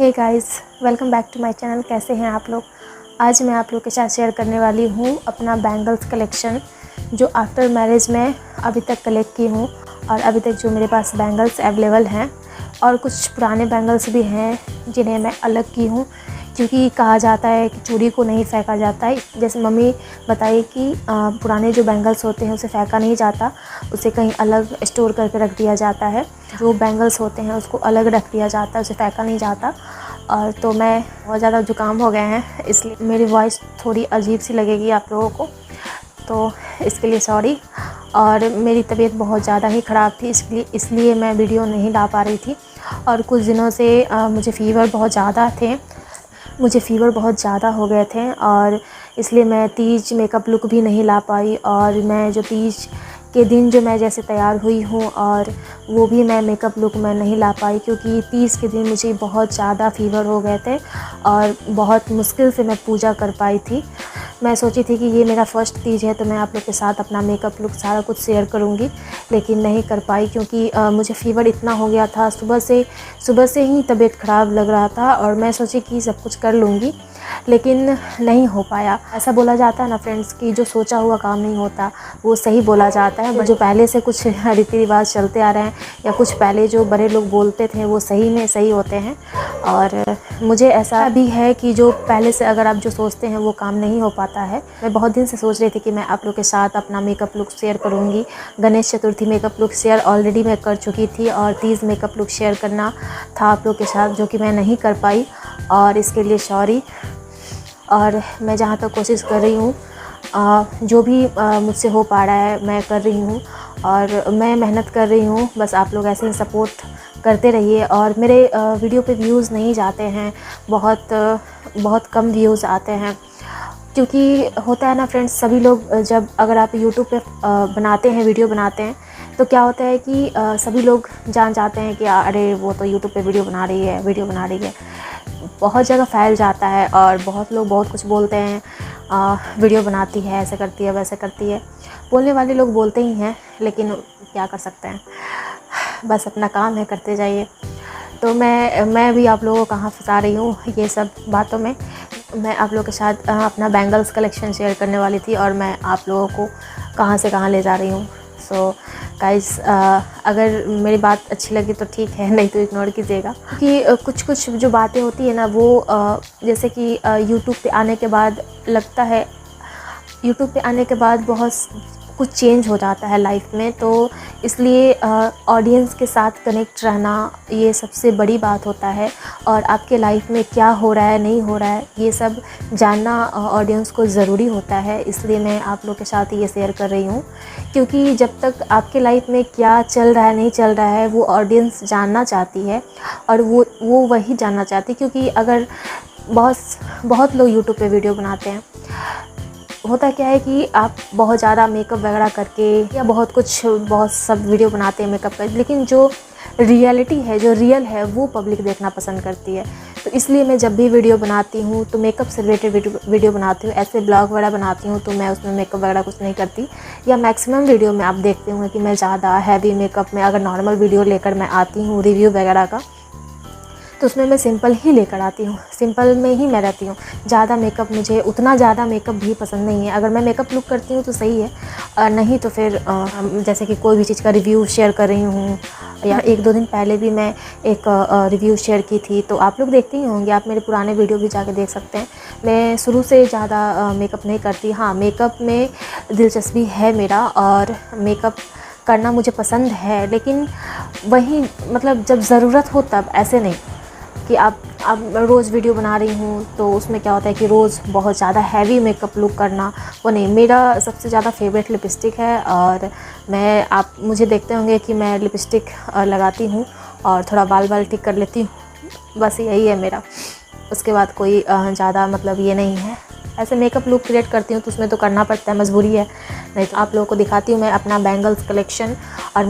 Hey guys, welcome back to my channel. कैसे हैं आप लोग। आज मैं आप लोग के साथ शेयर करने वाली हूँ अपना बैंगल्स कलेक्शन जो आफ्टर मैरिज में अभी तक कलेक्ट की हूँ और अभी तक जो मेरे पास बैंगल्स अवेलेबल हैं और कुछ पुराने बैंगल्स भी हैं जिन्हें मैं अलग की हूँ, क्योंकि कहा जाता है कि चूड़ी को नहीं फेंका जाता है। जैसे मम्मी बताई कि पुराने जो बैंगल्स होते हैं उसे फेंका नहीं जाता, उसे कहीं अलग स्टोर करके रख दिया जाता है। जो बैंगल्स होते हैं उसको अलग रख दिया जाता है, उसे फेंका नहीं जाता। और तो मैं बहुत ज़्यादा ज़ुकाम हो गए हैं, इसलिए मेरी वॉइस थोड़ी अजीब सी लगेगी आप लोगों को, तो इसके लिए सॉरी। और मेरी तबीयत बहुत ज़्यादा ही ख़राब थी, इसलिए मैं वीडियो नहीं ला पा रही थी। और कुछ दिनों से मुझे फ़ीवर बहुत ज़्यादा हो गए थे और इसलिए मैं तीज मेकअप लुक भी नहीं ला पाई। और मैं जो तीज के दिन जो मैं जैसे तैयार हुई हूँ और वो भी मैं मेकअप लुक में नहीं ला पाई, क्योंकि तीज के दिन मुझे बहुत ज़्यादा फ़ीवर हो गए थे और बहुत मुश्किल से मैं पूजा कर पाई थी। मैं सोची थी कि ये मेरा फ़र्स्ट तीज है तो मैं आप लोग के साथ अपना मेकअप लुक सारा कुछ शेयर करूँगी, लेकिन नहीं कर पाई क्योंकि मुझे फ़ीवर इतना हो गया था। सुबह से ही तबीयत ख़राब लग रहा था और मैं सोची कि सब कुछ कर लूँगी, लेकिन नहीं हो पाया। ऐसा बोला जाता है ना फ्रेंड्स कि जो सोचा हुआ काम नहीं होता, वो सही बोला जाता है। जो पहले से कुछ रीति रिवाज चलते आ रहे हैं या कुछ पहले जो बड़े लोग बोलते थे वो सही में सही होते हैं। और मुझे ऐसा भी है कि जो पहले से अगर आप जो सोचते हैं वो काम नहीं हो पाता है। मैं बहुत दिन से सोच रही थी कि मैं आप लोग के साथ अपना मेकअप लुक शेयर करूँगी। Ganesh Chaturthi makeup look share already मैं कर चुकी थी और तीज मेकअप लुक शेयर करना था आप लोग के साथ, जो कि मैं नहीं कर पाई और इसके लिए सॉरी। और मैं जहाँ तक कोशिश कर रही हूँ, जो भी मुझसे हो पा रहा है मैं कर रही हूँ और मैं मेहनत कर रही हूँ। बस आप लोग ऐसे ही सपोर्ट करते रहिए। और मेरे वीडियो पे व्यूज़ नहीं जाते हैं, बहुत कम व्यूज़ आते हैं, क्योंकि होता है ना फ्रेंड्स, सभी लोग जब अगर आप यूट्यूब पे बनाते हैं, वीडियो बनाते हैं, तो क्या होता है कि सभी लोग जान जाते हैं कि अरे वो तो यूट्यूब पे वीडियो बना रही है। बहुत जगह फैल जाता है और बहुत लोग बहुत कुछ बोलते हैं, वीडियो बनाती है, ऐसे करती है, वैसे करती है। बोलने वाले लोग बोलते ही हैं, लेकिन क्या कर सकते हैं, बस अपना काम है, करते जाइए। तो मैं भी आप लोगों को कहाँ फंसा रही हूँ ये सब बातों में। मैं आप लोगों के साथ अपना बैंगल्स कलेक्शन शेयर करने वाली थी और मैं आप लोगों को कहाँ से कहाँ ले जा रही हूँ। सो गाइस, अगर मेरी बात अच्छी लगी तो ठीक है, नहीं तो इग्नोर कीजिएगा। क्योंकि कुछ जो बातें होती है ना वो जैसे कि यूट्यूब पे आने के बाद लगता है, यूट्यूब पे आने के बाद बहुत कुछ चेंज हो जाता है लाइफ में, तो इसलिए ऑडियंस के साथ कनेक्ट रहना ये सबसे बड़ी बात होता है। और आपके लाइफ में क्या हो रहा है, नहीं हो रहा है, ये सब जानना ऑडियंस को ज़रूरी होता है। इसलिए मैं आप लोग के साथ ये शेयर कर रही हूँ, क्योंकि जब तक आपके लाइफ में क्या चल रहा है, नहीं चल रहा है, वो ऑडियंस जानना चाहती है और वो वही जानना चाहती है। क्योंकि अगर बहुत लोग यूट्यूब पे वीडियो बनाते हैं, होता क्या है कि आप बहुत ज़्यादा मेकअप वगैरह करके या बहुत सब वीडियो बनाते हैं मेकअप का, लेकिन जो रियलिटी है, जो रियल है, वो पब्लिक देखना पसंद करती है। तो इसलिए मैं जब भी वीडियो बनाती हूँ तो मेकअप से रिलेटेड वीडियो बनाती हूँ। ऐसे ब्लॉग वगैरह बनाती हूँ तो मैं उसमें मेकअप वगैरह कुछ नहीं करती, या मैक्सिमम वीडियो में आप देखते होंगे कि मैं ज़्यादा हैवी मेकअप में, अगर नॉर्मल वीडियो लेकर मैं आती हूँ रिव्यू वगैरह का, तो उसमें मैं सिंपल ही लेकर आती हूँ, सिंपल में ही मैं रहती हूँ। मुझे उतना ज़्यादा मेकअप भी पसंद नहीं है। अगर मैं मेकअप लुक करती हूँ तो सही है, नहीं तो फिर जैसे कि कोई भी चीज़ का रिव्यू शेयर कर रही हूँ, या 1-2 दिन पहले भी मैं एक रिव्यू शेयर की थी, तो आप लोग देखते ही होंगे, आप मेरे पुराने वीडियो भी जाके देख सकते हैं। मैं शुरू से ज़्यादा मेकअप नहीं करती। हाँ, मेकअप में दिलचस्पी है मेरा और मेकअप करना मुझे पसंद है, लेकिन वही मतलब जब ज़रूरत हो तब, ऐसे नहीं कि आप रोज़ वीडियो बना रही हूँ तो उसमें क्या होता है कि रोज़ बहुत ज़्यादा हैवी मेकअप लुक करना, वो नहीं। मेरा सबसे ज़्यादा फेवरेट लिपस्टिक है और आप मुझे देखते होंगे कि मैं लिपस्टिक लगाती हूँ और थोड़ा बाल ठीक कर लेती हूँ, बस यही है मेरा। उसके बाद कोई ज़्यादा मतलब ये नहीं है। ऐसे मेकअप लुक क्रिएट करती हूँ तो उसमें तो करना पड़ता है, मजबूरी है। नहीं तो आप लोगों को दिखाती हूँ मैं अपना बैंगल्स कलेक्शन, और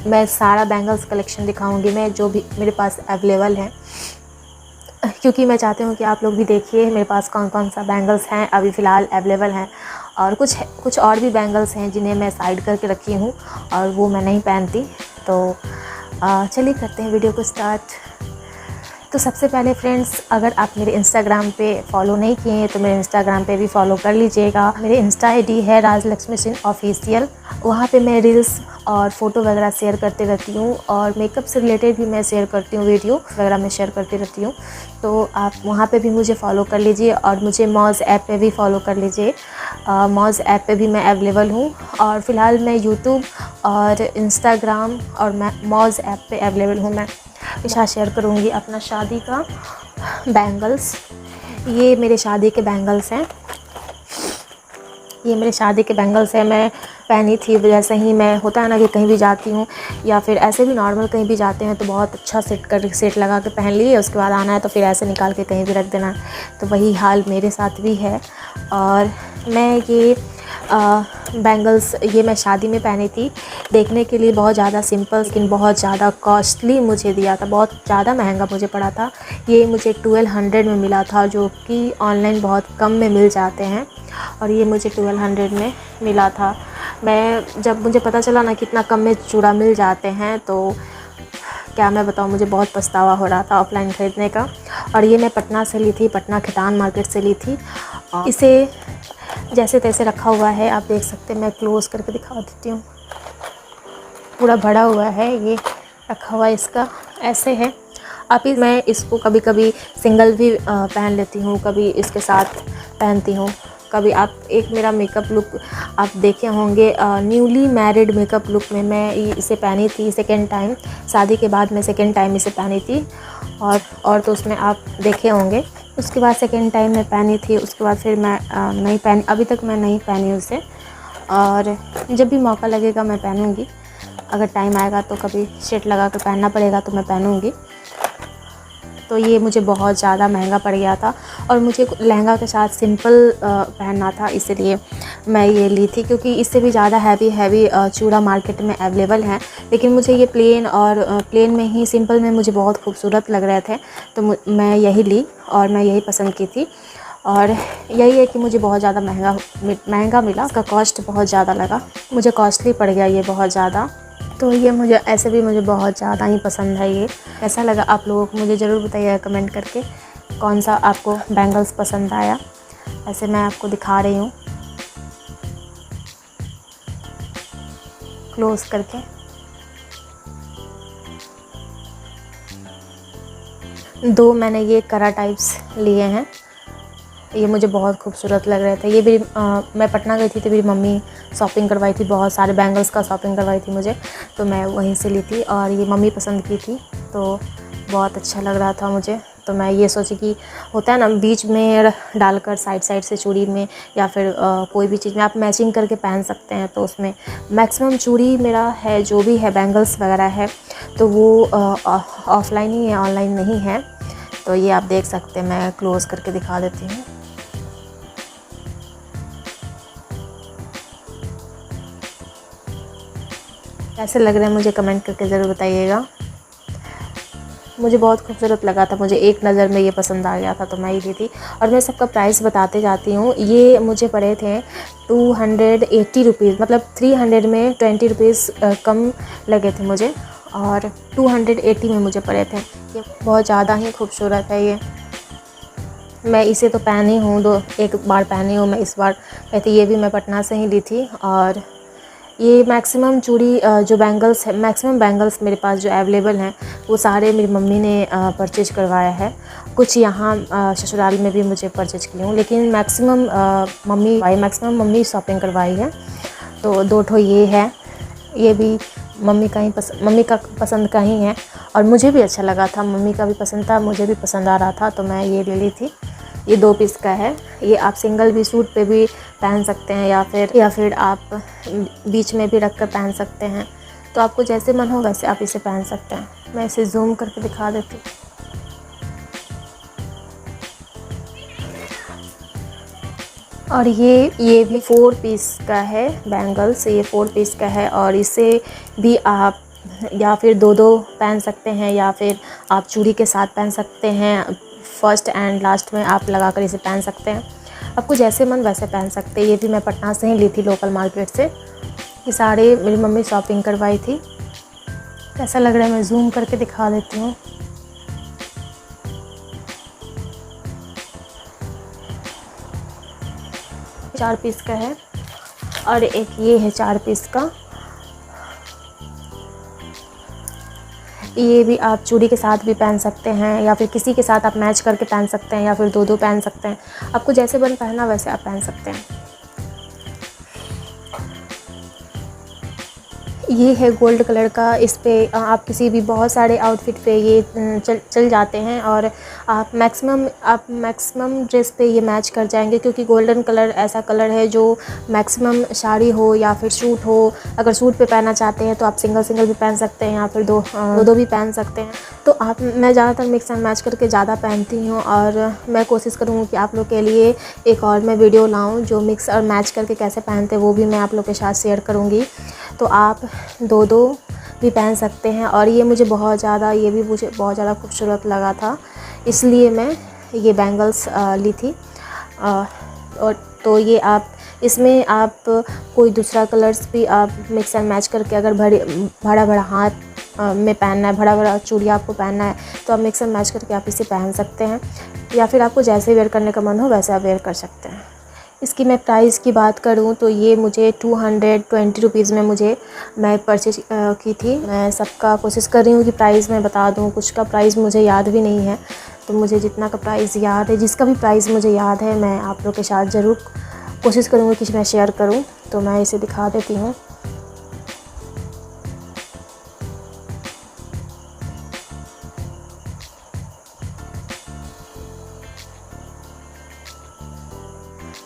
मैं सारा बैंगल्स कलेक्शन दिखाऊँगी मैं, जो भी मेरे पास अवेलेबल है, क्योंकि मैं चाहती हूँ कि आप लोग भी देखिए मेरे पास कौन कौन सा बैंगल्स हैं अभी फ़िलहाल अवेलेबल हैं। और कुछ और भी बैंगल्स हैं जिन्हें मैं साइड करके रखी हूँ और वो मैं नहीं पहनती। तो चलिए करते हैं वीडियो को स्टार्ट। तो सबसे पहले फ्रेंड्स, अगर आप मेरे इंस्टाग्राम पे फॉलो नहीं किए हैं तो मेरे इंस्टाग्राम पे भी फॉलो कर लीजिएगा। मेरे इंस्टा आईडी है राजलक्ष्मी सिंह ऑफिशियल। वहाँ पे मैं रील्स और फ़ोटो वगैरह शेयर करती रहती हूँ और मेकअप से रिलेटेड भी मैं शेयर करती हूँ, वीडियो वगैरह मैं शेयर करती रहती हूँ। तो आप वहाँ पे भी मुझे फॉलो कर लीजिए और मुझे मौज ऐप पे भी फॉलो कर लीजिए। मौज ऐप पे भी मैं अवेलेबल हूँ और फ़िलहाल मैं यूट्यूब और इंस्टाग्राम और मैं मौज ऐप पे अवेलेबल हूँ। मैं इशा शेयर करूँगी अपना शादी का बैंगल्स। ये मेरे शादी के बैंगल्स हैं, ये मेरे शादी के बैंगल्स हैं। मैं पहनी थी, जैसे ही मैं होता है ना कि कहीं भी जाती हूँ या फिर ऐसे भी नॉर्मल कहीं भी जाते हैं तो बहुत अच्छा सेट लगा के पहन लिए, उसके बाद आना है तो फिर ऐसे निकाल के कहीं भी रख देना। तो वही हाल मेरे साथ भी है। और मैं ये बैंगल्स ये मैं शादी में पहनी थी, देखने के लिए बहुत ज़्यादा सिंपल लेकिन बहुत ज़्यादा कॉस्टली मुझे दिया था, बहुत ज़्यादा महंगा मुझे पड़ा था। ये मुझे 1200 में मिला था, जो कि ऑनलाइन बहुत कम में मिल जाते हैं और ये मुझे 1200 में मिला था। मैं जब मुझे पता चला ना कितना कम में चूड़ा मिल जाते हैं तो क्या मैं बताऊँ, मुझे बहुत पछतावा हो रहा था ऑफ़लाइन ख़रीदने का। और ये मैं पटना से ली थी, पटना खितान मार्केट से ली थी। इसे जैसे तैसे रखा हुआ है, आप देख सकते हैं। मैं क्लोज़ करके दिखा देती हूँ, पूरा भरा हुआ है, ये रखा हुआ इसका ऐसे है। मैं इसको कभी कभी सिंगल भी पहन लेती हूँ, कभी इसके साथ पहनती हूँ। कभी आप एक मेरा मेकअप लुक आप देखे होंगे, न्यूली मैरिड मेकअप लुक में मैं इसे पहनी थी सेकेंड टाइम। शादी के बाद मैं सेकेंड टाइम इसे पहनी थी और तो उसमें आप देखे होंगे। उसके बाद सेकेंड टाइम मैं पहनी थी, उसके बाद फिर मैं नहीं पहनी, अभी तक मैं नहीं पहनी उसे। और जब भी मौका लगेगा मैं पहनूँगी, अगर टाइम आएगा तो कभी सेट लगा कर पहनना पड़ेगा तो मैं पहनूँगी। तो ये मुझे बहुत ज़्यादा महंगा पड़ गया था और मुझे लहंगा के साथ सिंपल पहनना था, इसलिए मैं ये ली थी। क्योंकि इससे भी ज़्यादा हैवी चूड़ा मार्केट में अवेलेबल हैं, लेकिन मुझे ये प्लेन में ही सिंपल में मुझे बहुत खूबसूरत लग रहे थे, तो मैं यही ली और मैं यही पसंद की थी। और यही है कि मुझे बहुत ज़्यादा महंगा मिला, उसका कॉस्ट बहुत ज़्यादा लगा, मुझे कॉस्टली पड़ गया ये बहुत ज़्यादा। तो ये मुझे ऐसे भी मुझे बहुत ज़्यादा ही पसंद है। ये कैसा लगा आप लोगों को मुझे ज़रूर बताइएगा कमेंट करके, कौन सा आपको बैंगल्स पसंद आया। ऐसे मैं आपको दिखा रही हूँ क्लोज करके। दो मैंने ये करा टाइप्स लिए हैं, ये मुझे बहुत खूबसूरत लग रहे थे। ये भी मैं पटना गई थी तो मेरी मम्मी शॉपिंग करवाई थी, बहुत सारे बैंगल्स का शॉपिंग करवाई थी मुझे, तो मैं वहीं से ली थी और ये मम्मी पसंद की थी, तो बहुत अच्छा लग रहा था मुझे। तो मैं ये सोची कि होता है ना बीच में डालकर साइड से चूड़ी में या फिर कोई भी चीज़ में आप मैचिंग करके पहन सकते हैं। तो उसमें मैक्सिमम चूड़ी मेरा है, जो भी है बैंगल्स वगैरह है तो वो ऑफ़लाइन ही है, ऑनलाइन नहीं है। तो ये आप देख सकते हैं, मैं क्लोज़ करके दिखा देती हूँ। कैसे लग रहे हैं मुझे कमेंट करके ज़रूर बताइएगा। मुझे बहुत खूबसूरत लगा था, मुझे एक नज़र में ये पसंद आ गया था तो मैं ही ली थी। और मैं सबका प्राइस बताते जाती हूँ। ये मुझे पड़े थे 280 रुपीज़, मतलब 300 में 20 रुपीज़ कम लगे थे मुझे और 280 में मुझे पड़े थे। ये बहुत ज़्यादा ही खूबसूरत है। ये मैं इसे तो पहनी हूँ, एक बार पहनी हूँ मैं, इस बार कहती ये भी मैं पटना से ही ली थी। और ये मैक्सिमम चूड़ी जो बैंगल्स है, मैक्सिमम बैंगल्स मेरे पास जो अवेलेबल हैं वो सारे मेरी मम्मी ने परचेज करवाया है। कुछ यहाँ ससुराल में भी मुझे परचेज की हूँ, लेकिन मैक्सिमम मम्मी शॉपिंग करवाई है। तो 2 ठो ये है, ये भी मम्मी का पसंद का ही है और मुझे भी अच्छा लगा था, मम्मी का भी पसंद था, मुझे भी पसंद आ रहा था तो मैं ये ले ली थी। ये 2 पीस का है, ये आप सिंगल भी सूट पे भी पहन सकते हैं या फिर आप बीच में भी रख कर पहन सकते हैं। तो आपको जैसे मन हो वैसे आप इसे पहन सकते हैं। मैं इसे जूम करके दिखा देती हूँ। और ये भी 4 पीस का है बैंगल्स, ये 4 पीस का है और इसे भी आप या फिर 2-2 पहन सकते हैं या फिर आप चूड़ी के साथ पहन सकते हैं। फर्स्ट एंड लास्ट में आप लगाकर इसे पहन सकते हैं, आपको जैसे मन वैसे पहन सकते हैं। ये भी मैं पटना से ही ली थी, लोकल मार्केट से। ये सारे मेरी मम्मी शॉपिंग करवाई थी। कैसा लग रहा है मैं जूम करके दिखा देती हूँ। 4 पीस का है और एक ये है 4 पीस का। ये भी आप चूड़ी के साथ भी पहन सकते हैं या फिर किसी के साथ आप मैच करके पहन सकते हैं या फिर दो पहन सकते हैं। आपको जैसे बन पहनना वैसे आप पहन सकते हैं। ये है गोल्ड कलर का। इस पे आप किसी भी बहुत सारे आउटफिट पे ये चल जाते हैं और आप मैक्सिमम ड्रेस पे ये मैच कर जाएंगे, क्योंकि गोल्डन कलर ऐसा कलर है जो मैक्सिमम साड़ी हो या फिर सूट हो, अगर सूट पे पहनना चाहते हैं तो आप सिंगल भी पहन सकते हैं या फिर दो भी पहन सकते हैं। तो मैं ज़्यादातर मिक्स एंड मैच करके ज़्यादा पहनती हूँ और मैं कोशिश करूँगी कि आप लोग के लिए एक और मैं वीडियो लाऊँ जो मिक्स और मैच करके कैसे पहनते हैं, वो भी मैं आप लोग के साथ शेयर करूँगी। तो आप दो भी पहन सकते हैं। और ये भी मुझे बहुत ज़्यादा खूबसूरत लगा था, इसलिए मैं ये बैंगल्स ली थी। और तो ये इसमें आप कोई दूसरा कलर्स भी आप मिक्स एंड मैच करके, अगर बड़ा हाथ में पहनना है, बड़ा चूड़ी आपको पहनना है, तो आप मिक्स एंड मैच करके आप इसे पहन सकते हैं, या फिर आपको जैसे वेयर करने का मन हो वैसे आप वेयर कर सकते हैं। इसकी मैं प्राइस की बात करूं तो ये मुझे 220 रुपीज़ में मैं परचेज की थी। मैं सबका कोशिश कर रही हूँ कि प्राइस मैं बता दूं, कुछ का प्राइस मुझे याद भी नहीं है, तो मुझे जितना का प्राइस याद है, जिसका भी प्राइस मुझे याद है, मैं आप लोग के साथ ज़रूर कोशिश करूँगी कि मैं शेयर करूँ। तो मैं इसे दिखा देती हूँ।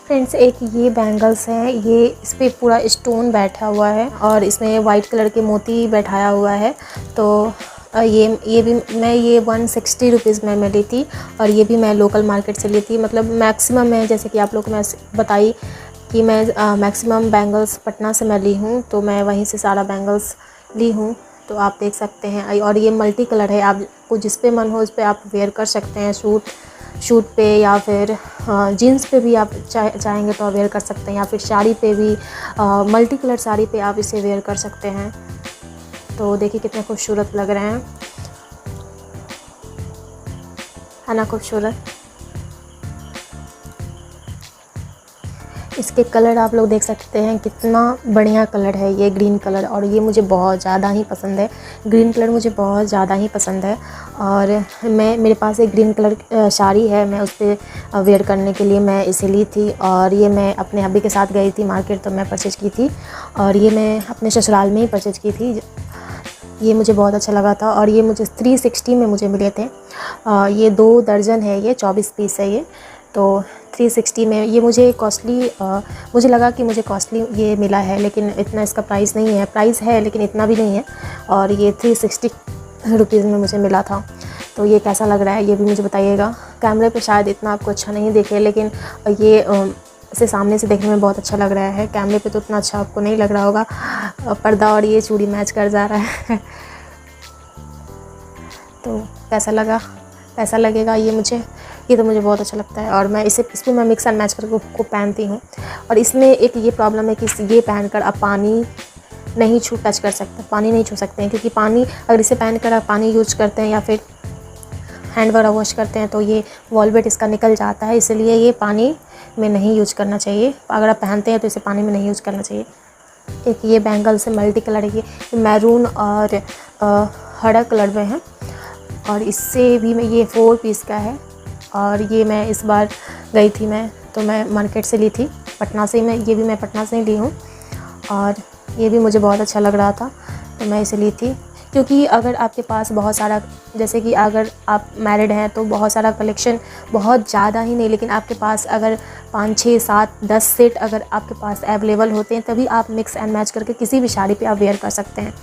फ्रेंड्स, एक ये बैंगल्स है, ये इस पर पूरा स्टोन बैठा हुआ है और इसमें वाइट कलर के मोती बैठाया हुआ है। तो ये भी मैं 160 रुपीज़ में ली थी और ये भी मैं लोकल मार्केट से ली थी। मतलब मैक्सिमम मैं, जैसे कि आप लोग को मैं बताई कि मैं मैक्सिमम बैंगल्स पटना से मैं ली हूँ, तो मैं वहीं से सारा बैंगल्स ली हूँ। तो आप देख सकते हैं, और ये मल्टी कलर है, आपको जिस पे मन हो उस पर आप वेयर कर सकते हैं। सूट पे या फिर जीन्स पे भी आप चाहेंगे तो आप वेयर कर सकते हैं, या फिर साड़ी पे भी, मल्टी कलर साड़ी पे आप इसे वेयर कर सकते हैं। तो देखिए कितने खूबसूरत लग रहे हैं, है ना खूबसूरत। इसके कलर आप लोग देख सकते हैं, कितना बढ़िया कलर है ये ग्रीन कलर, और ये मुझे बहुत ज़्यादा ही पसंद है। ग्रीन कलर मुझे बहुत ज़्यादा ही पसंद है। और मेरे पास एक ग्रीन कलर साड़ी है, मैं उस पर वेयर करने के लिए मैं इसे ली थी। और ये मैं अपने हब्बी के साथ गई थी मार्केट, तो मैं परचेज की थी, और ये मैं अपने ससुराल में ही परचेज की थी। ये मुझे बहुत अच्छा लगा था और ये मुझे 360 में मुझे मिले थे। ये 2 दर्जन है, ये 24 पीस है ये। तो 360 में ये मुझे कॉस्टली, मुझे लगा कि मुझे कॉस्टली ये मिला है, लेकिन इतना इसका प्राइस नहीं है। प्राइस है लेकिन इतना भी नहीं है, और ये 360 रुपीज़ में मुझे मिला था। तो ये कैसा लग रहा है ये भी मुझे बताइएगा। कैमरे पे शायद इतना आपको अच्छा नहीं दिखे, लेकिन ये इसे सामने से देखने में बहुत अच्छा लग रहा है। कैमरे पे तो उतना अच्छा आपको नहीं लग रहा होगा, पर्दा और ये चूड़ी मैच कर जा रहा है। तो कैसा लगेगा ये तो मुझे बहुत अच्छा लगता है, और मैं इस पर मैं मिक्स एंड मैच करके को पहनती हूँ। और इसमें एक ये प्रॉब्लम है कि ये पहनकर आप पानी नहीं टच कर सकते, पानी नहीं छू सकते हैं, क्योंकि पानी, अगर इसे पहनकर आप पानी यूज करते हैं या फिर हैंड वगैरह वॉश करते हैं तो ये वॉल्वेट इसका निकल जाता है, इसलिए ये पानी में नहीं यूज करना चाहिए। अगर आप पहनते हैं तो इसे पानी में नहीं यूज करना चाहिए। एक ये बैंगल से मल्टी कलर है, ये मैरून और हरा कलर में है, और इससे भी मैं ये 4 पीस का है। और ये मैं इस बार गई थी तो मैं मार्केट से ली थी, पटना से। ये भी मैं पटना से ही ली हूँ, और ये भी मुझे बहुत अच्छा लग रहा था, तो मैं इसे ली थी। क्योंकि अगर आपके पास बहुत सारा, जैसे कि अगर आप मैरिड हैं तो बहुत सारा कलेक्शन, बहुत ज़्यादा ही नहीं, लेकिन आपके पास अगर 5, 6, 7, 10 सेट अगर आपके पास अवेलेबल होते हैं, तभी आप मिक्स एंड मैच करके किसी भी साड़ी पे आप वेयर कर सकते हैं।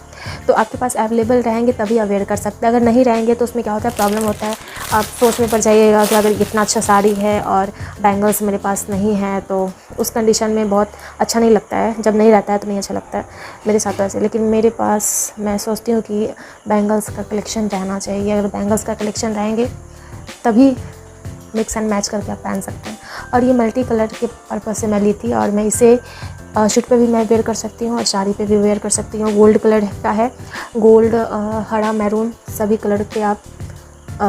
तो आपके पास अवेलेबल रहेंगे तभी आप वेयर कर सकते हैं। अगर नहीं रहेंगे तो उसमें क्या होता है, प्रॉब्लम होता है। आप सोच में पड़ जाइएगा कि अगर इतना अच्छा साड़ी है और बैंगल्स मेरे पास नहीं है, तो उस कंडीशन में बहुत अच्छा नहीं लगता है। जब नहीं रहता है तो नहीं अच्छा लगता है, मेरे साथ वैसे। लेकिन मेरे पास, मैं सोचती हूँ कि बैंगल्स का कलेक्शन रहना चाहिए। अगर बैंगल्स का कलेक्शन रहेंगे तभी मिक्स एंड मैच करके आप पहन सकते हैं। और ये मल्टी कलर के पर्पज़ से मैं ली थी, और मैं इसे सूट पे भी मैं वेयर कर सकती हूँ और साड़ी पे भी वेयर कर सकती हूँ। गोल्ड कलर का है, गोल्ड, हरा, मैरून, सभी कलर पे आप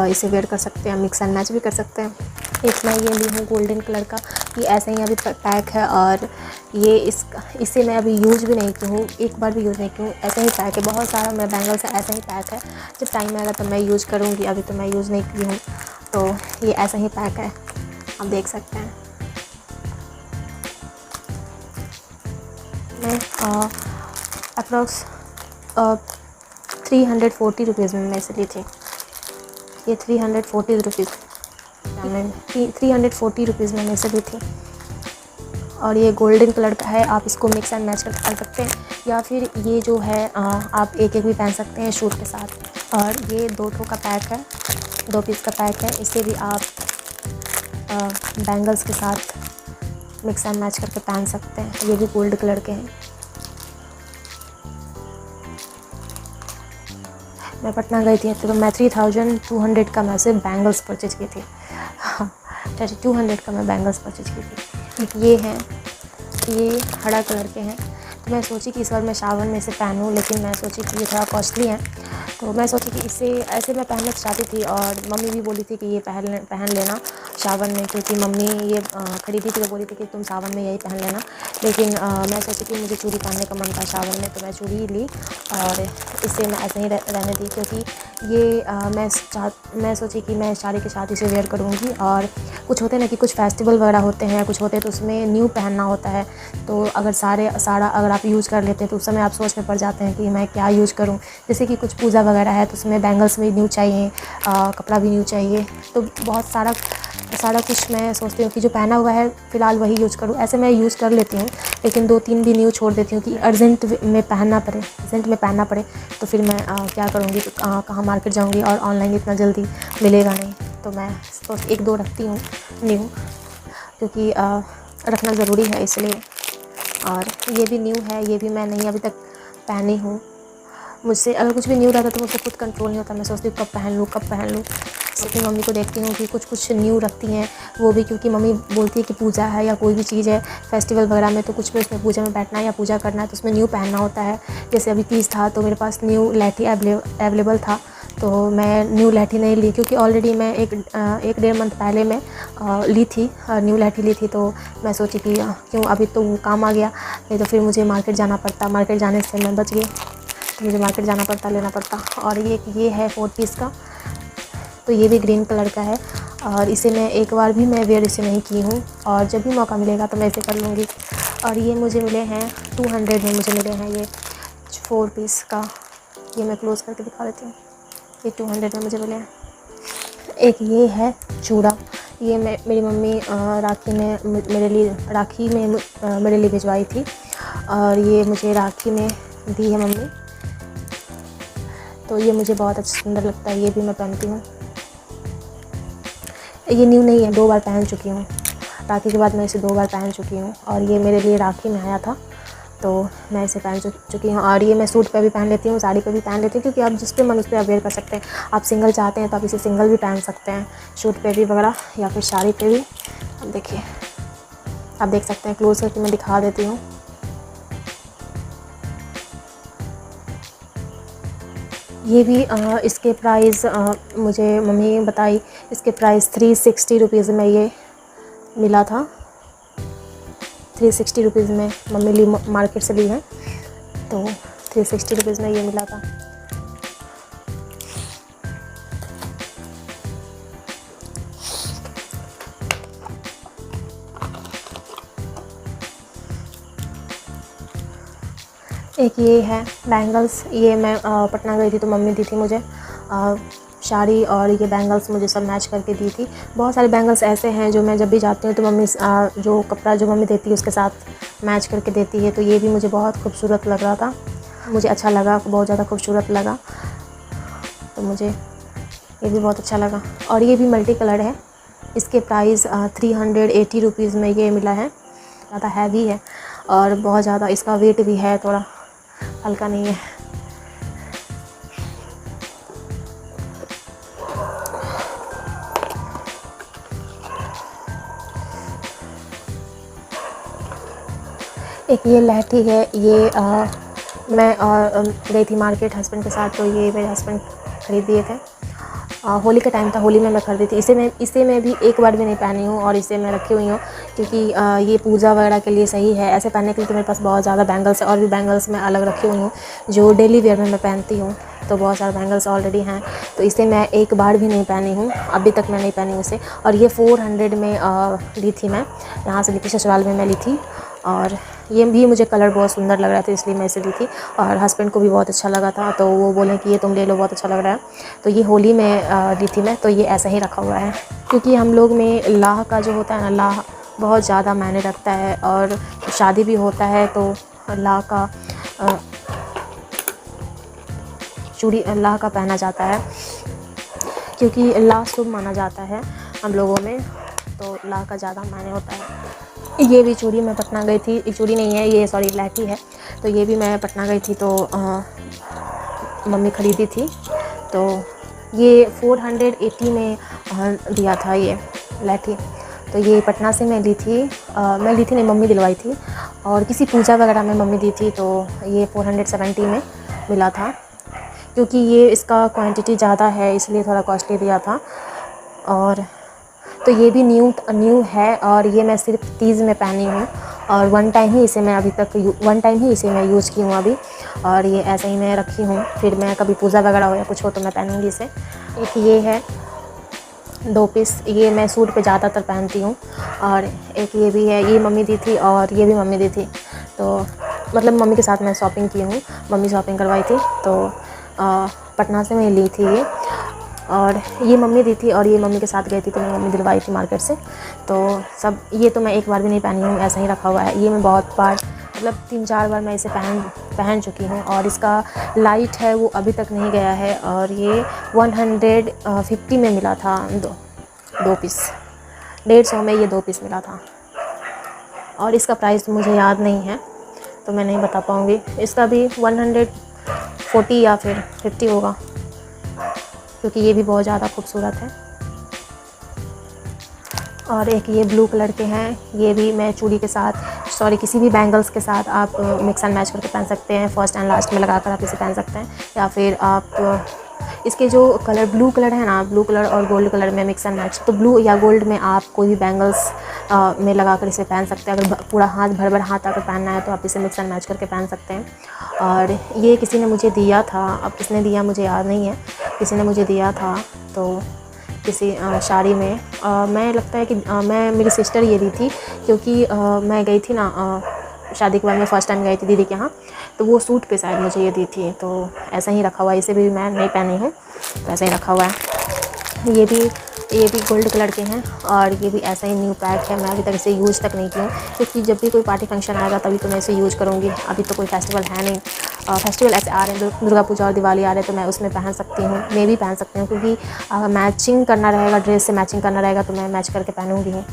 इसे वेयर कर सकते हैं, मिक्स एंड मैच भी कर सकते हैं। एक मैं ये ली हूँ गोल्डन कलर का, ये ऐसे ही अभी पैक है और ये इसे मैं अभी यूज़ भी नहीं की हूँ, एक बार भी यूज़ नहीं की हूँ। ऐसे ही पैक है, बहुत सारा मेरा बैंगल्स ऐसा ही पैक है। जब टाइम आएगा तो मैं यूज़ करूँगी, अभी तो मैं यूज़ नहीं की हूँ। तो ये ऐसा ही पैक है, आप देख सकते हैं। मैं अप्रॉक्स 340 रुपीज़ में इसे ली थी। ये 340 रुपीज़ में 340 रुपीज़ में इसे ली थी और ये गोल्डन कलर का है। आप इसको मिक्स एंड मैच करके पहन सकते हैं या फिर ये जो है आप एक भी पहन सकते हैं शूट के साथ। और ये 2 का पैक है, 2 पीस का पैक है। इसे भी आप बैंगल्स के साथ मिक्स एंड मैच करके पहन सकते हैं। ये भी गोल्ड कलर के हैं। मैं पटना गई थी तो मैं 3200 का मैं सिर्फ बैंगल्स परचेज की थी। 3200 का मैं बैंगल्स परचेज की थी। एक ये हैं, ये हरा कलर के हैं। तो मैं सोची कि इस बार मैं सावन में इसे पहनूं, लेकिन मैं सोची कि ये थोड़ा कॉस्टली है, तो मैं सोची कि इसे ऐसे मैं पहनना चाहती थी। और मम्मी भी बोली थी कि ये पहन लेना सावन में, क्योंकि मम्मी ये ख़रीदी थी तो बोली थी कि तुम सावन में यही पहन लेना। लेकिन मैं सोची कि मुझे चूड़ी पहनने का मन था सावन में, तो मैं चूड़ी ही ली और इसे मैं ऐसे ही रहने दी, क्योंकि ये मैं सोची कि मैं साड़ी के साथ इसे वेयर करूँगी। और कुछ होते हैं ना कि कुछ फेस्टिवल वगैरह होते हैं, कुछ होते हैं तो उसमें न्यू पहनना होता है। तो अगर साड़ा अगर आप यूज़ कर लेते हैं तो उस समय आप सोच में पड़ जाते हैं कि मैं क्या यूज़ करूँ। जैसे कि कुछ पूजा वगैरह है तो उसमें बैंगल्स भी न्यू चाहिए, कपड़ा भी न्यू चाहिए। तो बहुत सारा कुछ मैं सोचती हूँ कि जो पहना हुआ है फ़िलहाल वही यूज़ करूँ। ऐसे मैं यूज़ कर लेती हूँ, लेकिन 2-3 भी न्यू छोड़ देती हूँ कि अर्जेंट में पहनना पड़े तो फिर मैं क्या करूँगी, तो कहाँ मार्केट जाऊँगी और ऑनलाइन इतना जल्दी मिलेगा नहीं। तो मैं 1-2 रखती हूँ न्यू, क्योंकि रखना ज़रूरी है इसलिए। और ये भी न्यू है, ये भी मैं नहीं अभी तक पहनी हूँ। मुझसे अगर कुछ भी न्यू रहता तो मुझसे खुद कंट्रोल नहीं होता, मैं सोचती हूँ कब पहन लूँ। अपनी मम्मी को देखती हूँ कि कुछ न्यू रखती हैं, वो भी क्योंकि मम्मी बोलती है कि पूजा है या कोई भी चीज़ है फेस्टिवल वगैरह में, तो कुछ भी उसमें पूजा में बैठना है या पूजा करना है तो उसमें न्यू पहनना होता है। जैसे अभी तीज था तो मेरे पास न्यू लहठी अवेलेबल था, तो मैं न्यू लहठी नहीं ली, क्योंकि ऑलरेडी मैं 1-1.5 मंथ पहले मैं ली थी, न्यू लहठी ली थी। तो मैं सोची कि क्यों अभी तो वो काम आ गया, नहीं तो फिर मुझे मार्केट जाना पड़ता, मार्केट जाने से मैं बच गई, तो मुझे मार्केट जाना पड़ता, लेना पड़ता। और ये है 4 पीस का, तो ये भी ग्रीन कलर का है और इसे मैं एक बार भी मैं वेयर इसे नहीं की हूँ, और जब भी मौका मिलेगा तो मैं इसे कर लूँगी। और ये मुझे मिले हैं 200 में, मुझे मिले हैं ये 4 पीस का। ये मैं क्लोज़ करके दिखा देती हूँ, ये 200 में मुझे मिले हैं। एक ये है चूड़ा, ये मेरी मम्मी राखी में मेरे लिए भिजवाई थी और ये मुझे राखी में दी है मम्मी, तो ये मुझे बहुत अच्छा सुंदर लगता है। ये भी मैं पहनती हूँ। ये न्यू नहीं है, 2 बार पहन चुकी हूँ। राखी के बाद मैं इसे 2 बार पहन चुकी हूँ और ये मेरे लिए राखी में आया था, तो मैं इसे पहन चुकी हूँ। और ये मैं सूट पे भी पहन लेती हूँ, साड़ी पे भी पहन लेती हूँ, क्योंकि आप जिस पे मन उस पर वेयर कर सकते हैं। आप सिंगल चाहते हैं तो आप इसे सिंगल भी पहन सकते हैं, सूट पे भी वगैरह या फिर साड़ी पे भी। अब देखिए, आप देख सकते हैं, क्लोज करके मैं दिखा देती हूँ। ये भी इसके प्राइस मुझे मम्मी बताई, इसके प्राइस 360 रुपीज़ में ये मिला था। 360 रुपीज़ में मम्मी ली, मार्केट से ली है, तो 360 रुपीज़ में ये मिला था। एक ये है बैंगल्स, ये मैं पटना गई थी तो मम्मी दी थी मुझे साड़ी, और ये बैंगल्स मुझे सब मैच करके दी थी। बहुत सारे बैंगल्स ऐसे हैं जो मैं जब भी जाती हूँ तो मम्मी जो कपड़ा जो मम्मी देती है उसके साथ मैच करके देती है। तो ये भी मुझे बहुत खूबसूरत लग रहा था, मुझे अच्छा लगा, बहुत ज़्यादा खूबसूरत लगा, तो मुझे ये भी बहुत अच्छा लगा। और ये भी मल्टी कलर है, इसके प्राइस 380 रुपीज़ में ये मिला है। ज़्यादा हैवी है और बहुत ज़्यादा इसका वेट भी है, थोड़ा हल्का नहीं है। एक ये लहठी है, ये मैं गई थी मार्केट हस्बैंड के साथ, तो ये मेरे हस्बैंड ख़रीद दिए थे होली का टाइम था, होली में मैं खरीदी थी। इसे मैं भी एक बार भी नहीं पहनी हूँ और इसे मैं रखी हुई हूँ क्योंकि ये पूजा वगैरह के लिए सही है। ऐसे पहनने के लिए तो मेरे पास बहुत ज़्यादा बैंगल्स है और भी बैंगल्स मैं अलग रखी हुई हूँ जो डेली वेयर में मैं पहनती हूँ। तो बहुत सारे बैंगल्स ऑलरेडी हैं, तो इसे मैं एक बार भी नहीं पहनी हूँ, अभी तक मैं नहीं पहनी हूँ इसे। और ये 400 में ली थी मैं, यहाँ से ली थी, ससुराल में मैं ली थी। और ये भी मुझे कलर बहुत सुंदर लग रहा था इसलिए मैं इसे ली थी और हस्बैंड को भी बहुत अच्छा लगा था, तो वो बोले कि ये तुम ले लो, बहुत अच्छा लग रहा है। तो ये होली में ली थी मैं, तो ये ऐसा ही रखा हुआ है क्योंकि हम लोग में लाह का जो होता है ना, लाह बहुत ज़्यादा मायने रखता है और शादी भी होता है तो लाह का चूड़ी लाह का पहना जाता है क्योंकि लाह शुभ माना जाता है हम लोगों में, तो लाह का ज़्यादा मायने होता है। ये भी चूड़ी मैं पटना गई थी, ये चूड़ी नहीं है, ये सॉरी लहठी है। तो ये भी मैं पटना गई थी तो मम्मी ख़रीदी थी, तो ये 480 में दिया था ये लहठी। तो ये पटना से मैं ली थी, मैं ली थी नहीं, मम्मी दिलवाई थी और किसी पूजा वगैरह में मम्मी दी थी, तो ये 470 में मिला था क्योंकि ये इसका क्वांटिटी ज़्यादा है इसलिए थोड़ा कॉस्टली दिया था। और तो ये भी न्यू है और ये मैं सिर्फ तीज में पहनी हूँ और वन टाइम ही इसे मैं यूज़ की हूँ अभी, और ये ऐसे ही मैं रखी हूँ। फिर मैं कभी पूजा वगैरह हो या कुछ हो तो मैं पहनूँगी इसे। एक ये है 2 पीस, ये मैं सूट पे ज़्यादातर पहनती हूँ। और एक ये भी है, ये मम्मी दी थी और ये भी मम्मी दी थी, तो मतलब मम्मी के साथ मैं शॉपिंग की हूँ, मम्मी शॉपिंग करवाई थी, तो पटना से मैं ली थी ये। और ये मम्मी दी थी और ये मम्मी के साथ गई थी तो मैं मम्मी दिलवाई थी मार्केट से। तो सब ये तो मैं एक बार भी नहीं पहनी हूँ, ऐसा ही रखा हुआ है। ये मैं बहुत बार मतलब 3-4 बार मैं इसे पहन चुकी हूँ और इसका लाइट है वो अभी तक नहीं गया है। और ये 150 में मिला था, दो पीस, 150 में ये 2 पीस मिला था और इसका प्राइस मुझे याद नहीं है तो मैं नहीं बता पाऊँगी। इसका भी 140 या फिर 50 होगा क्योंकि ये भी बहुत ज़्यादा खूबसूरत है। और एक ये ब्लू कलर के हैं, ये भी मैं चूड़ी के साथ किसी भी बैंगल्स के साथ आप मिक्स एंड मैच करके पहन सकते हैं। फर्स्ट एंड लास्ट में लगाकर आप इसे पहन सकते हैं, या फिर आप इसके जो कलर ब्लू कलर है ना, ब्लू कलर और गोल्ड कलर में मिक्स एंड मैच, तो ब्लू या गोल्ड में आप कोई भी बैंगल्स में लगाकर इसे पहन सकते हैं। अगर पूरा हाथ भर हाथ अगर पहनना है तो आप इसे मिक्स एंड मैच करके पहन सकते हैं। और ये किसी ने मुझे दिया था, अब किसने दिया मुझे याद नहीं है, किसी ने मुझे दिया था तो किसी शादी में मैं लगता है कि मैं मेरी सिस्टर ये दी थी क्योंकि मैं गई थी ना शादी के बाद, मैं फ़र्स्ट टाइम गई थी दीदी के यहाँ, तो वो सूट पे शायद मुझे ये दी थी। तो ऐसा ही रखा हुआ है, इसे भी मैं नहीं पहनी हूँ तो ऐसा ही रखा हुआ है। ये भी गोल्ड कलर के हैं और ये भी ऐसा ही न्यू पैक है। मैं अभी तक इसे यूज़ तक नहीं की हूँ क्योंकि जब भी कोई पार्टी फंक्शन आएगा तभी तो मैं इसे यूज़ करूँगी। अभी तो कोई फेस्टिवल है नहीं, फेस्टिवल ऐसे आ रहे हैं, दुर्गा पूजा और दिवाली आ रहे हैं तो मैं उसमें पहन सकती हूँ, मैं भी पहन सकती हूँ क्योंकि मैचिंग करना रहेगा, ड्रेस से मैचिंग करना रहेगा तो मैं मैच करके पहनूँगी हूँ।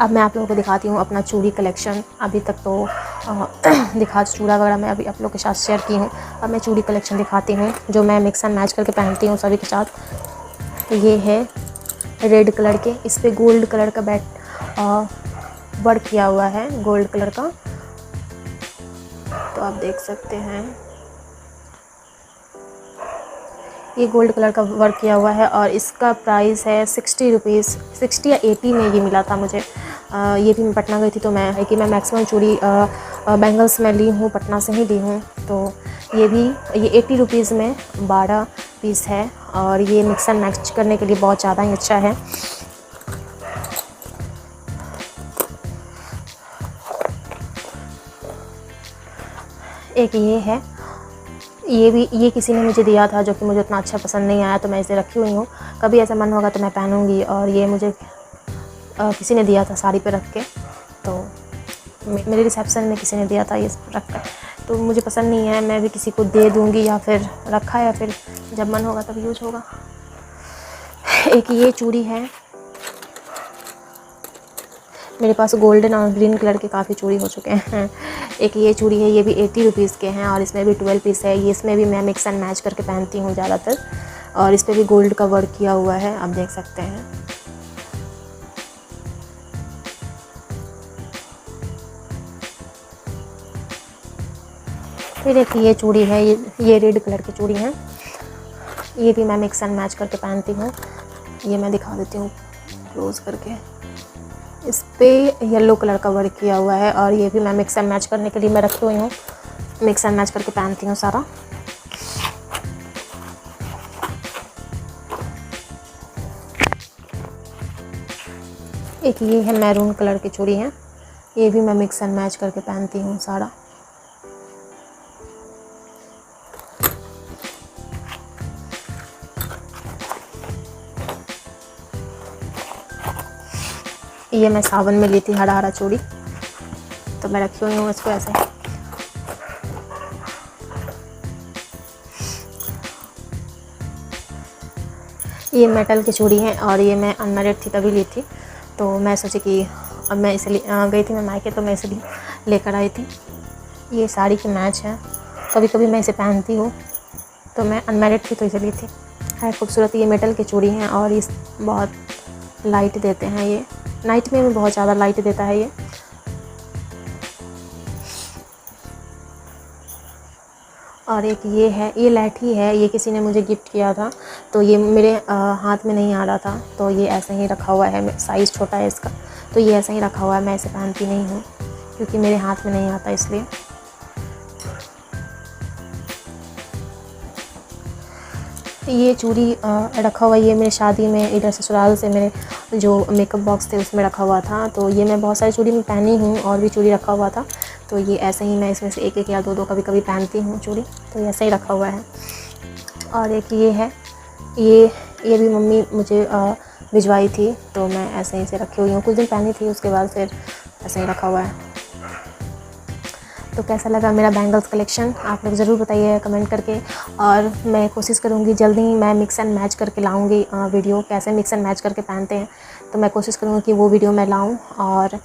अब मैं आप लोगों को दिखाती हूँ अपना चूड़ी कलेक्शन। अभी तक तो चूड़ा वगैरह मैं अभी आप लोगों के साथ शेयर की हूँ। अब मैं चूड़ी कलेक्शन दिखाती हूँ जो मैं मिक्स एंड मैच करके पहनती हूँ सभी के साथ। ये है रेड कलर के, इस पर गोल्ड कलर का वर्क किया हुआ है, गोल्ड कलर का, तो आप देख सकते हैं ये गोल्ड कलर का वर्क किया हुआ है और इसका प्राइस है 60 रुपीज़, 60 या 80 में ये मिला था मुझे। ये भी मैं पटना गई थी तो मैं मैक्सिमम चूड़ी बैंगल्स में ली हूँ, पटना से ही ली हूँ। तो ये 80 रुपीज़ में 12 पीस है और ये मिक्स एंड मैच करने के लिए बहुत ज़्यादा ही अच्छा है। एक ये है, ये किसी ने मुझे दिया था जो कि मुझे उतना अच्छा पसंद नहीं आया तो मैं इसे रखी हुई हूँ, कभी ऐसा मन होगा तो मैं पहनूँगी। और ये मुझे किसी ने दिया था साड़ी पे रख के, तो मेरे रिसेप्शन में किसी ने दिया था ये रख कर, तो मुझे पसंद नहीं है, मैं भी किसी को दे दूँगी या फिर रखा है, या फिर जब मन होगा तब यूज होगा। एक ये चूड़ी है, मेरे पास गोल्डन और ग्रीन कलर के काफ़ी चूड़ी हो चुके हैं। एक ये चूड़ी है, ये भी 80 रुपीज़ के हैं और इसमें भी 12 पीस है। ये इसमें भी मैं मिक्स एंड मैच करके पहनती हूँ ज़्यादातर, और इस पर भी गोल्ड का वर्क किया हुआ है, आप देख सकते हैं। फिर एक ये चूड़ी है, ये रेड कलर की चूड़ी है, ये भी मैं मिक्स एंड मैच करके पहनती हूँ। ये मैं दिखा देती हूँ क्लोज़ करके। इस पे येलो कलर का वर्क किया हुआ है और ये भी मैं मिक्स एंड मैच करने के लिए मैं रखी हुई हूँ। मिक्स एंड मैच करके पहनती हूँ सारा। एक ये है मैरून कलर की चूड़ी है, ये भी मैं मिक्स एंड मैच करके पहनती हूँ सारा। ये मैं सावन में ली थी हरा हरा चूड़ी, तो मैं रखी हुई हूँ इसको ऐसे। ये मेटल की चूड़ी है और ये मैं अनमैरिड थी तभी ली थी, तो मैं सोची कि अब मैं इसे गई थी मैं मायके, तो मैं इसे लेकर आई थी। ये साड़ी की मैच है, कभी कभी मैं इसे पहनती हूँ, तो मैं अनमैरिड थी तो इसे ली थी। है खूबसूरत। ये मेटल की चूड़ी हैं और इस बहुत लाइट देते हैं, ये नाइट में भी बहुत ज़्यादा लाइट देता है ये। और एक ये है, ये लैठी है, ये किसी ने मुझे गिफ्ट किया था, तो ये मेरे हाथ में नहीं आ रहा था, तो ये ऐसे ही रखा हुआ है। साइज़ छोटा है इसका, तो ये ऐसे ही रखा हुआ है। मैं इसे पहनती नहीं हूँ क्योंकि मेरे हाथ में नहीं आता, इसलिए। ये चूड़ी रखा हुआ, ये मेरी शादी में इधर ससुराल से मेरे जो मेकअप बॉक्स थे उसमें रखा हुआ था, तो ये मैं बहुत सारी चूड़ी में पहनी हूँ और भी चूड़ी रखा हुआ था, तो ये ऐसे ही मैं इसमें से एक एक या दो दो कभी कभी पहनती हूँ चूड़ी, तो ऐसे ही रखा हुआ है। और एक ये है, ये भी मम्मी मुझे भिजवाई थी, तो मैं ऐसे ही इसे रखी हुई हूँ। कुछ दिन पहनी थी, उसके बाद फिर ऐसे ही रखा हुआ है। तो कैसा लगा मेरा बैंगल्स कलेक्शन आप लोग ज़रूर बताइए कमेंट करके, और मैं कोशिश करूँगी जल्दी ही मैं मिक्स एंड मैच करके लाऊँगी वीडियो, कैसे मिक्स एंड मैच करके पहनते हैं, तो मैं कोशिश करूँगी कि वो वीडियो मैं लाऊँ। और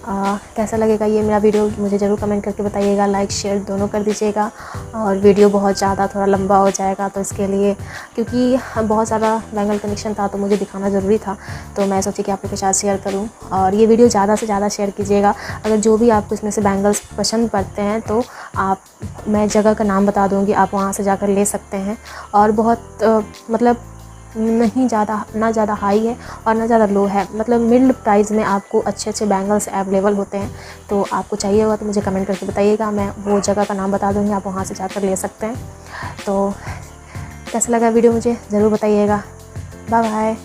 कैसा लगेगा ये मेरा वीडियो मुझे ज़रूर कमेंट करके बताइएगा, लाइक शेयर दोनों कर दीजिएगा। और वीडियो बहुत ज़्यादा थोड़ा लंबा हो जाएगा, तो इसके लिए क्योंकि बहुत ज़्यादा बैंगल कलेक्शन था तो मुझे दिखाना ज़रूरी था, तो मैं सोची कि आप लोग के साथ शेयर करूं। और ये वीडियो ज़्यादा से ज़्यादा शेयर कीजिएगा। अगर जो भी आपको इसमें से बैंगल्स पसंद पड़ते हैं तो मैं जगह का नाम बता दूँगी, आप वहाँ से जाकर ले सकते हैं। और बहुत मतलब नहीं ज़्यादा, ना ज़्यादा हाई है और ना ज़्यादा लो है, मतलब मिड प्राइस में आपको अच्छे अच्छे बैंगल्स अवेलेबल होते हैं। तो आपको चाहिए होगा तो मुझे कमेंट करके बताइएगा, मैं वो जगह का नाम बता दूँगी, आप वहाँ से जाकर ले सकते हैं। तो कैसा लगा वीडियो मुझे ज़रूर बताइएगा। Bye bye.